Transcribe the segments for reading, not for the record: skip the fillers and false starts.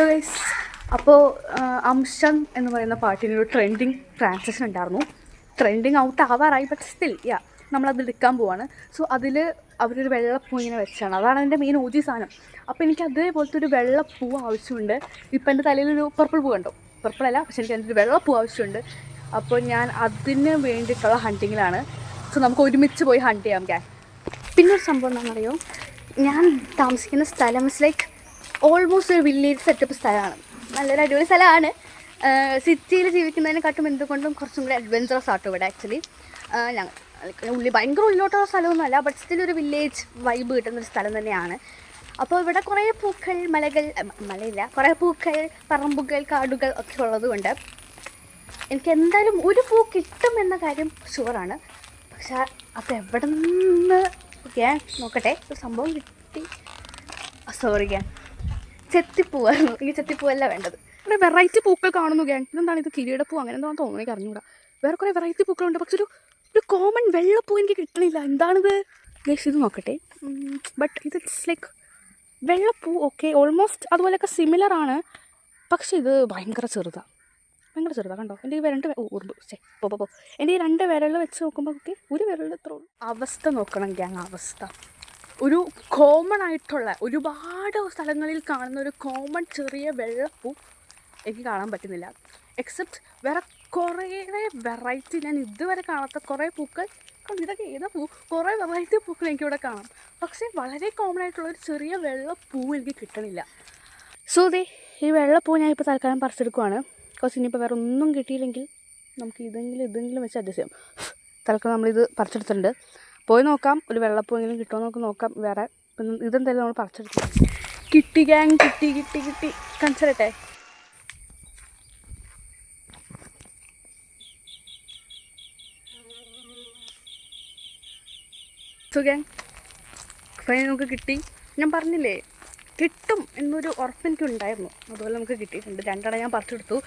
Hello guys, അപ്പോൾ അംശം എന്ന് പറയുന്ന പാട്ടിനൊരു ട്രെൻഡിങ് ട്രാൻസാക്ഷൻ ഉണ്ടായിരുന്നു. ട്രെൻഡിങ് ഔട്ട് ആവാറായി, ബട്ട് സ്റ്റിൽ നമ്മളത് എടുക്കാൻ പോവാണ്. സോ അതിൽ അവരൊരു വെള്ളപ്പൂ ഇങ്ങനെ വെച്ചാണ്, അതാണ് അതിൻ്റെ മെയിൻ OG സാധനം. അപ്പോൾ എനിക്ക് അതേപോലത്തെ ഒരു വെള്ളപ്പൂ ആവശ്യമുണ്ട്. ഇപ്പം എൻ്റെ തലയിലൊരു പർപ്പിൾ പൂ കണ്ടോ, പർപ്പിളല്ല, പക്ഷെ എനിക്ക് അതിൻ്റെ ഒരു വെള്ളപ്പൂ ആവശ്യമുണ്ട്. അപ്പോൾ ഞാൻ അതിന് വേണ്ടിയിട്ടുള്ള ഹണ്ടിങ്ങിലാണ്. സോ നമുക്ക് ഒരുമിച്ച് പോയി ഹണ്ട് ചെയ്യാം ഗ്യാങ്. പിന്നെ ഒരു സംഭവം എന്താണെന്നറിയോ, ഞാൻ താമസിക്കുന്ന സ്ഥലം ഇസ് ലൈക്ക് ഓൾമോസ്റ്റ് ഒരു വില്ലേജ് സെറ്റപ്പ് സ്ഥലമാണ്. നല്ലൊരു അടിപൊളി സ്ഥലമാണ്. സിറ്റിയിൽ ജീവിക്കുന്നതിനെക്കാട്ടും എന്തുകൊണ്ടും കുറച്ചും കൂടി അഡ്വഞ്ചറസ് ആട്ടോ ഇവിടെ. ആക്ച്വലി ഞങ്ങൾ ഭയങ്കര ഉള്ളിലോട്ടുള്ള സ്ഥലമൊന്നുമല്ല, ബട്ട് സ്റ്റിൽ ഒരു വില്ലേജ് വൈബ് കിട്ടുന്നൊരു സ്ഥലം തന്നെയാണ്. അപ്പോൾ ഇവിടെ കുറേ പൂക്കൾ, മലയില്ല, കുറേ പൂക്കൾ, പറമ്പുകൾ, കാടുകൾ ഒക്കെ ഉള്ളത് കൊണ്ട് എനിക്ക് എന്തായാലും ഒരു പൂ കിട്ടും എന്ന കാര്യം ഷുവറാണ്. പക്ഷേ അത് എവിടെ നിന്ന് ഞാൻ നോക്കട്ടെ. ഒരു സംഭവം കിട്ടി, സോറി ഗ്യാങ്, ചെത്തിപ്പൂവായിരുന്നു. എനിക്ക് ചെത്തിപ്പൂവല്ല വേണ്ടത്. ഇവിടെ വെറൈറ്റി പൂക്കൾ കാണുന്നു ഗ്യാങ്. ഇതെന്താണ് ഇത്, കിരീടപ്പൂ അങ്ങനെ എന്താണെന്ന് തോന്നുന്നു, എനിക്ക് അറിഞ്ഞൂടാ. വേറെ കുറേ വെറൈറ്റി പൂക്കളുണ്ട്, പക്ഷെ ഒരു കോമൺ വെള്ളപ്പൂ എനിക്ക് കിട്ടണില്ല. എന്താണിത് ഗൈസ്, ഇത് നോക്കട്ടെ. ബട്ട് ഇത് ഇറ്റ്സ് ലൈക്ക് വെള്ളപ്പൂ, ഓക്കെ, ഓൾമോസ്റ്റ് അതുപോലെയൊക്കെ സിമിലർ ആണ്. പക്ഷെ ഇത് ഭയങ്കര ചെറുതാണ് കണ്ടോ. എൻ്റെ ഈ രണ്ട് എൻ്റെ ഈ 2 വിരൽ വെച്ച് നോക്കുമ്പോൾ ഓക്കെ, ഒരു വിരൽ എത്ര ഉള്ളൂ. അവസ്ഥ നോക്കണം ഗ്യാങ്, അവസ്ഥ. ഒരു കോമൺ ആയിട്ടുള്ള, ഒരുപാട് സ്ഥലങ്ങളിൽ കാണുന്ന ഒരു കോമൺ ചെറിയ വെള്ളപ്പൂ എനിക്ക് കാണാൻ പറ്റുന്നില്ല. എക്സെപ്റ്റ് വേറെ കുറേ വെറൈറ്റി, ഞാൻ ഇതുവരെ കാണാത്ത കുറേ പൂക്കൾ. ഇതൊക്കെ ഏതാ പൂ, കുറേ വെറൈറ്റി പൂക്കൾ എനിക്കിവിടെ കാണാം. പക്ഷേ വളരെ കോമൺ ആയിട്ടുള്ളൊരു ചെറിയ വെള്ളപ്പൂ എനിക്ക് കിട്ടണില്ല. സോ ഈ വെള്ളപ്പൂ ഞാൻ ഇപ്പോൾ തൽക്കാലം പറിച്ചെടുക്കുവാണ്. ബിക്കോസ് ഇനിയിപ്പോൾ വേറെ ഒന്നും കിട്ടിയില്ലെങ്കിൽ നമുക്ക് ഇതെങ്കിലും വെച്ച് അഡ്ജസ്റ്റ് ചെയ്യാം. തൽക്കാലം നമ്മളിത് പറിച്ചെടുത്തിട്ടുണ്ട്. പോയി നോക്കാം, ഒരു വെള്ളപ്പൂവെങ്കിലും കിട്ടുമോ നമുക്ക് നോക്കാം. വേറെ ഇതെന്തായാലും നമ്മൾ പറിച്ചെടുത്തു. കിട്ടി ഗ്യാങ്, കിട്ടി കാണിച്ചരട്ടെ. സോ ഗ്യാങ്, ഫൈനലി നമുക്ക് കിട്ടി. ഞാൻ പറഞ്ഞില്ലേ കിട്ടും എന്നൊരു ഉറപ്പെനിക്കുണ്ടായിരുന്നു. അതുപോലെ നമുക്ക് കിട്ടിയിട്ടുണ്ട്. 2 ഞാൻ പറിച്ചെടുത്തു.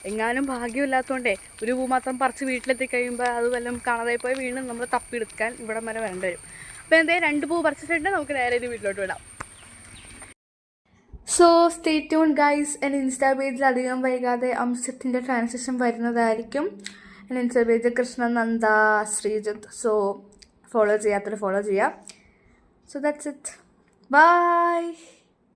എങ്ങാനും ഭാഗ്യമില്ലാത്തതുകൊണ്ടേ ഒരു പൂ മാത്രം പറിച്ച് വീട്ടിലെത്തി കഴിയുമ്പോൾ അത് വല്ലതും കാണാതായി പോയി വീണ്ടും നമ്മൾ തപ്പിയെടുക്കാൻ ഇവിടെ വരെ വരേണ്ടി വരും. അപ്പോൾ എന്തായാലും 2 പൂ പറിച്ചിട്ടുണ്ട്, നമുക്ക് നേരെ വീട്ടിലോട്ട് വിടാം. So stay tune guys. എൻ്റെ ഇൻസ്റ്റാ പേജിൽ അധികം വൈകാതെ അംശത്തിൻ്റെ ട്രാൻസാക്ഷൻ വരുന്നതായിരിക്കും. എൻ്റെ insta page Krishnananda Sreejith. So follow ചെയ്യാത്തവർ ഫോളോ ചെയ്യാം. So that's it. ബൈ.